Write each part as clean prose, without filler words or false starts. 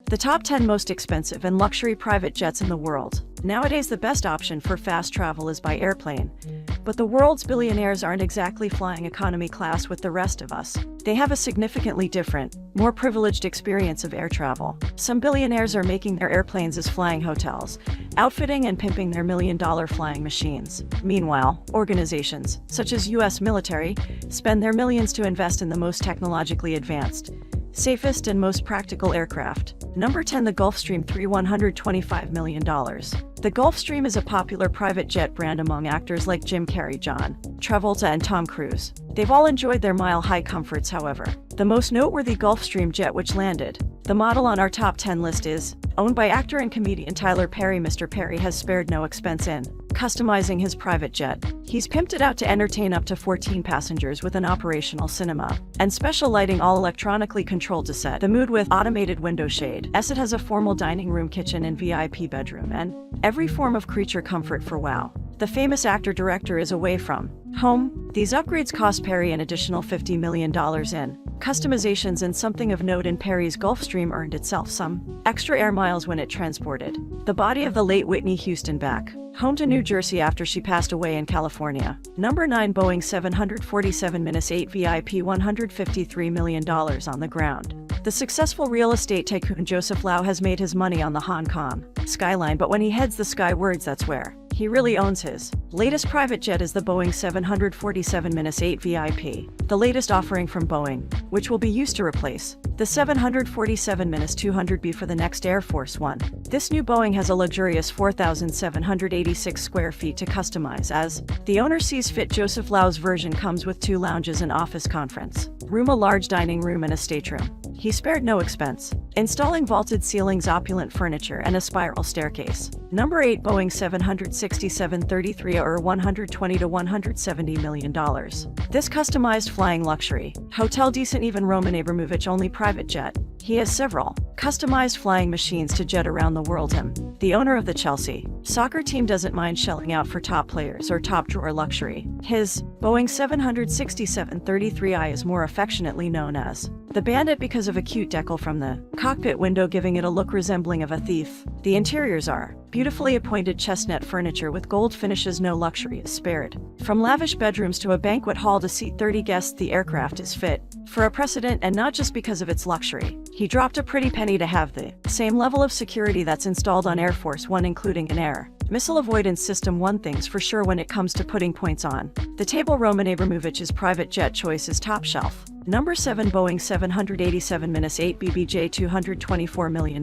The top 10 most expensive and luxury private jets in the world. Nowadays, the best option for fast travel is by airplane. But the world's billionaires aren't exactly flying economy class with the rest of us. They have a significantly different, more privileged experience of air travel. Some billionaires are making their airplanes as flying hotels, outfitting and pimping their million-dollar flying machines. Meanwhile, organizations, such as US military, spend their millions to invest in the most technologically advanced, safest and most practical aircraft. Number 10. The Gulfstream 3, $125 million. The Gulfstream is a popular private jet brand among actors like Jim Carrey, John Travolta, and Tom Cruise. They've all enjoyed their mile-high comforts, however. The most noteworthy Gulfstream jet which landed the model on our top 10 list is owned by actor and comedian Tyler Perry. Mr. Perry has spared no expense in customizing his private jet. He's pimped it out to entertain up to 14 passengers with an operational cinema and special lighting, all electronically controlled to set the mood with automated window shade. It has a formal dining room, kitchen, and VIP bedroom, and every form of creature comfort for wow. The famous actor-director is away from home. These upgrades cost Perry an additional $50 million in customizations, and something of note in Perry's Gulfstream earned itself some extra air miles when it transported the body of the late Whitney Houston back home to New Jersey after she passed away in California. Number 9. Boeing 747-8 VIP, $153 million on the ground. The successful real estate tycoon Joseph Lau has made his money on the Hong Kong skyline, but when he heads the skywards, that's where he really owns his latest private jet is the Boeing 747-8 VIP, the latest offering from Boeing, which will be used to replace the 747-200B for the next Air Force One. This new Boeing has a luxurious 4,786 square feet to customize as the owner sees fit. Joseph Lau's version comes with 2 lounges and office conference room, a large dining room, and a stateroom. He spared no expense, installing vaulted ceilings, opulent furniture, and a spiral staircase. Number 8. Boeing 767-33 or $120 to $170 million. This customized flying luxury hotel, decent even Roman Abramovich only private jet. He has several customized flying machines to jet around the world. Him, the owner of the Chelsea soccer team, doesn't mind shelling out for top players or top drawer luxury. His Boeing 767-33i is more affectionately known as the Bandit because of a cute decal from the cockpit window, giving it a look resembling of a thief. The interiors are beautifully appointed chestnut furniture with gold finishes. No luxury is spared. From lavish bedrooms to a banquet hall to seat 30 guests, the aircraft is fit for a precedent, and not just because of its luxury. He dropped a pretty penny to have the same level of security that's installed on Air Force One, including an air missile avoidance system. One thing's for sure when it comes to putting points on the table, Roman Abramovich's private jet choice is top shelf. Number 7. Boeing 787-8 BBJ, $224 million.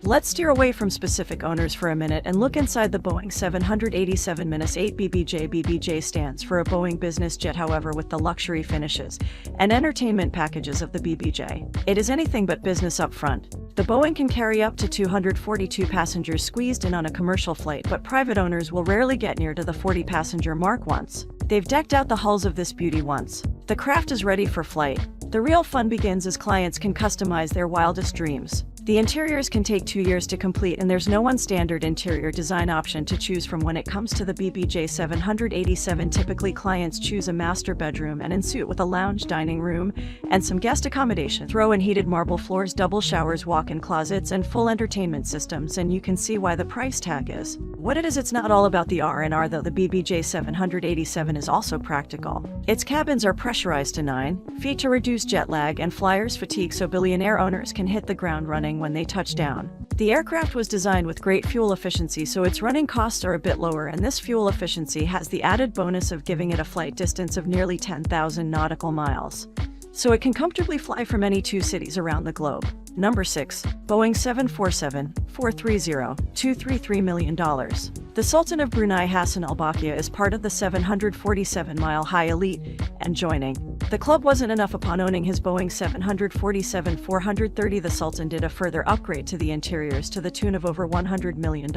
Let's steer away from specific owners for a minute and look inside the Boeing 787-8 BBJ. BBJ stands for a Boeing business jet, however, with the luxury finishes and entertainment packages of the BBJ, it is anything but business up front. The Boeing can carry up to 242 passengers squeezed in on a commercial flight, but private owners will rarely get near to the 40-passenger mark once they've decked out the hulls of this beauty. Once the craft is ready for flight, the real fun begins as clients can customize their wildest dreams. The interiors can take 2 years to complete, and there's no one standard interior design option to choose from when it comes to the BBJ 787. Typically, clients choose a master bedroom and ensuite with a lounge, dining room, and some guest accommodation. Throw in heated marble floors, double showers, walk-in closets, and full entertainment systems, and you can see why the price tag is what it is. It's not all about the R&R though. The BBJ 787 is also practical. Its cabins are pressurized to 9 feet to reduce jet lag and flyers' fatigue, so billionaire owners can hit the ground running when they touch down. The aircraft was designed with great fuel efficiency, so its running costs are a bit lower, and this fuel efficiency has the added bonus of giving it a flight distance of nearly 10,000 nautical miles, so it can comfortably fly from any 2 cities around the globe. Number 6. Boeing 747-430, $233 million. The Sultan of Brunei Hassan Al Bolkiah is part of the 747-mile-high elite, and joining the club wasn't enough. Upon owning his Boeing 747-430, the Sultan did a further upgrade to the interiors to the tune of over $100 million.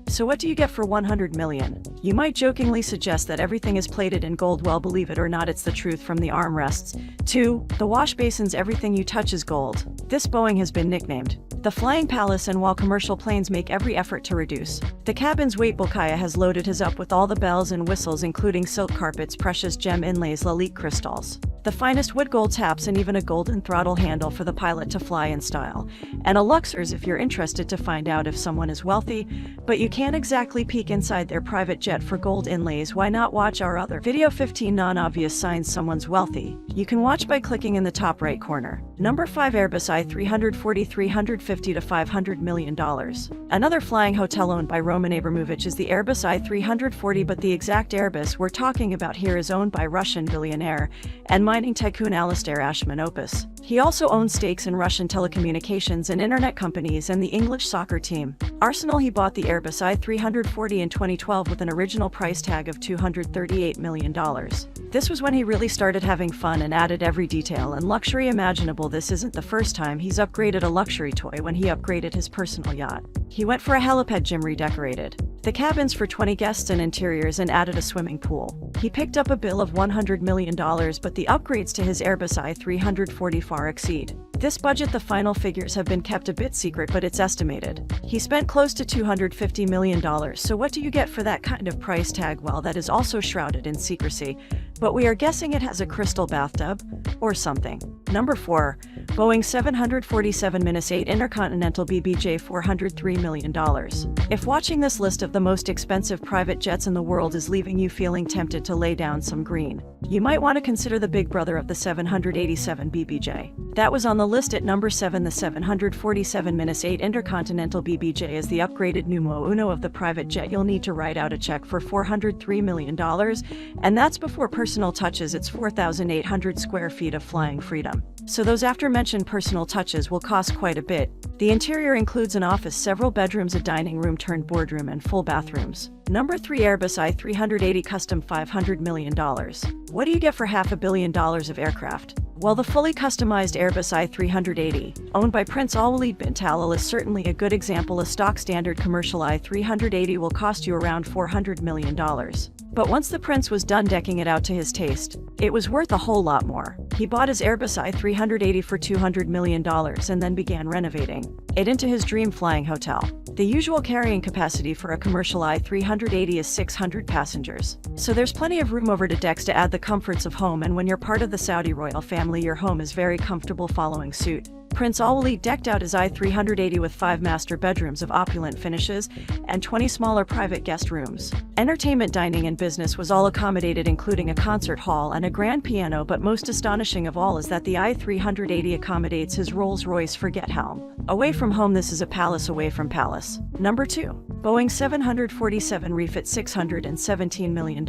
So what do you get for $100 million? You might jokingly suggest that everything is plated in gold. Well, believe it or not, it's the truth. From the armrests to the wash basins, everything you touch is gold. This Boeing has been nicknamed the Flying Palace, and while commercial planes make every effort to reduce the cabin's weight, Bolkiah has loaded his up with all the bells and whistles, including silk carpets, precious gem inlays, Lalique crystals, The finest wood gold taps and even a golden throttle handle for the pilot to fly in style. And a Luxors if you're interested to find out if someone is wealthy, but you can't exactly peek inside their private jet for gold inlays. Why not watch our other video 15 non-obvious signs someone's wealthy? You can watch by clicking in the top right corner. Number 5 Airbus A340 $350 to $500 million. Another flying hotel owned by Roman Abramovich is the Airbus A340, but the exact Airbus we're talking about here is owned by Russian billionaire and mining tycoon Alistair Ashmanopoulos. He also owns stakes in Russian telecommunications and internet companies and the English soccer team Arsenal. He bought the Airbus A340 in 2012 with an original price tag of $238 million. This was when he really started having fun and added every detail and luxury imaginable. This isn't the first time he's upgraded a luxury toy. When he upgraded his personal yacht, he went for a helipad gym redecorated the cabins for 20 guests and interiors and added a swimming pool. He picked up a bill of $100 million, but the upgrades to his Airbus A340 far exceed this budget. The final figures have been kept a bit secret, but it's estimated he spent close to $250 million. So what do you get for that kind of price tag? Well, that is also shrouded in secrecy, but we are guessing it has a crystal bathtub or something. Number 4. Boeing 747-8 Intercontinental BBJ $403 million. If watching this list of the most expensive private jets in the world is leaving you feeling tempted to lay down some green, you might want to consider the big brother of the 787 BBJ. That was on the list at number 7. The 747-8 Intercontinental BBJ is the upgraded numero uno of the private jet. You'll need to write out a check for $403 million, and that's before personal touches. It's 4,800 square feet of flying freedom. So those aforementioned personal touches will cost quite a bit. The interior includes an office, several bedrooms, a dining room turned boardroom, and full bathrooms. Number 3 Airbus A380 Custom $500 million. What do you get for $500 million of aircraft? Well, the fully customized Airbus A380, owned by Prince Al-Walid bin Talal, is certainly a good example. A stock standard commercial I-380 will cost you around $400 million. But once the prince was done decking it out to his taste, it was worth a whole lot more. He bought his Airbus I-380 for $200 million and then began renovating it into his dream flying hotel. The usual carrying capacity for a commercial I-380 is 600 passengers. So there's plenty of room over the decks to add the comforts of home, and when you're part of the Saudi royal family, your home is very comfortable following suit. Prince Al-Walid decked out his I-380 with 5 master bedrooms of opulent finishes and 20 smaller private guest rooms. Entertainment, dining, and business was all accommodated, including a concert hall and a grand piano, but most astonishing of all is that the I-380 accommodates his Rolls-Royce frigate helm. Away from home, this is a palace away from palace. Number 2. Boeing 747 refit $617 million.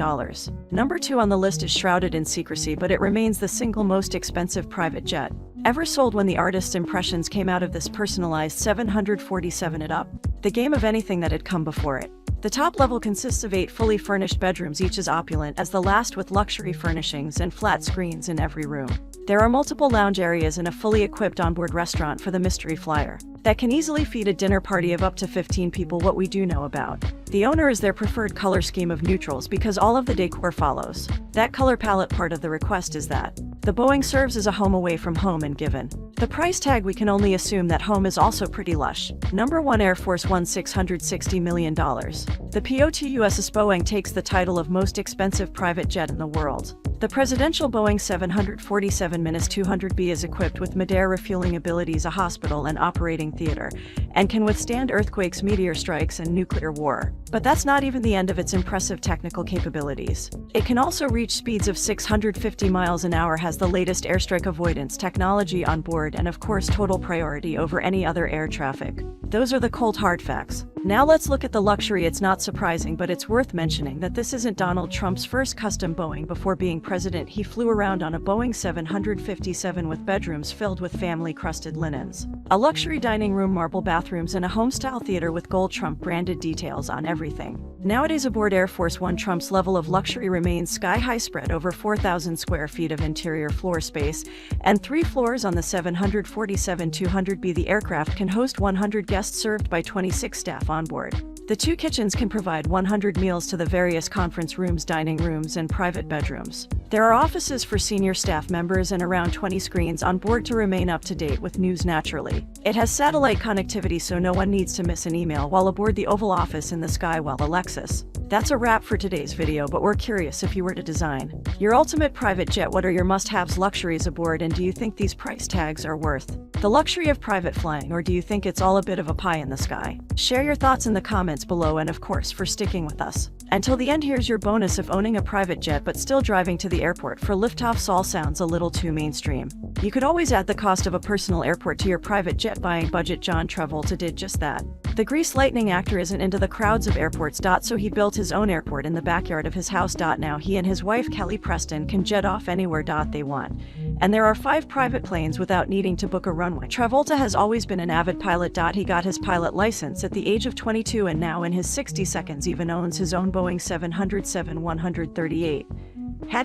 Number 2 on the list is shrouded in secrecy, but it remains the single most expensive private jet ever sold. When the artist's impressions came out of this personalized 747, it up the game of anything that had come before it. The top level consists of 8 fully furnished bedrooms, each as opulent as the last, with luxury furnishings and flat screens in every room. There are multiple lounge areas and a fully equipped onboard restaurant for the mystery flyer that can easily feed a dinner party of up to 15 people. What we do know about the owner is their preferred color scheme of neutrals, because all of the decor follows that color palette. Part of the request is that the Boeing serves as a home away from home, and given the price tag, we can only assume that home is also pretty lush. Number 1 Air Force One $660 million. The POTUSS Boeing takes the title of most expensive private jet in the world. The presidential Boeing 747-200B is equipped with mid-air refueling abilities, a hospital and operating theater, and can withstand earthquakes, meteor strikes, and nuclear war. But that's not even the end of its impressive technical capabilities. It can also reach speeds of 650 miles an hour, has the latest airstrike avoidance technology on board, and of course total priority over any other air traffic. Those are the cold hard facts. Now let's look at the luxury. It's not surprising, but it's worth mentioning that this isn't Donald Trump's first custom Boeing. Before being president, he flew around on a Boeing 757 with bedrooms filled with family-crusted linens, a luxury dining room, marble bathrooms, and a home-style theater with gold Trump branded details on everything. Nowadays aboard Air Force One, Trump's level of luxury remains sky-high, spread over 4,000 square feet of interior floor space and 3 floors on the 747-200B. The aircraft can host 100 guests, served by 26 staff on board. The 2 kitchens can provide 100 meals to the various conference rooms, dining rooms, and private bedrooms. There are offices for senior staff members and around 20 screens on board to remain up to date with news naturally. It has satellite connectivity so no one needs to miss an email while aboard the Oval Office in the sky while Alexis. That's a wrap for today's video, but we're curious if you were to design your ultimate private jet, what are your must-haves luxuries aboard, and do you think these price tags are worth the luxury of private flying, or do you think it's all a bit of a pie in the sky? Share your thoughts in the comments below, and of course for sticking with us until the end, here's your bonus of owning a private jet but still driving to the airport for liftoffs. All sounds a little too mainstream. You could always add the cost of a personal airport to your private jet buying budget. John Travolta did just that. The Grease Lightning actor isn't into the crowds of airports. So he built his own airport in the backyard of his house. Now he and his wife Kelly Preston can jet off anywhere they want. And there are 5 private planes without needing to book a runway. Travolta has always been an avid pilot. He got his pilot license at the age of 22 and now in his 60 seconds even owns his own Boeing 707-138.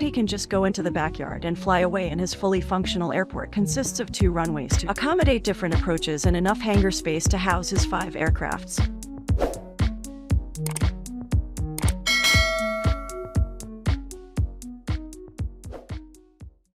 He can just go into the backyard and fly away, and his fully functional airport consists of 2 runways to accommodate different approaches and enough hangar space to house his 5 aircrafts.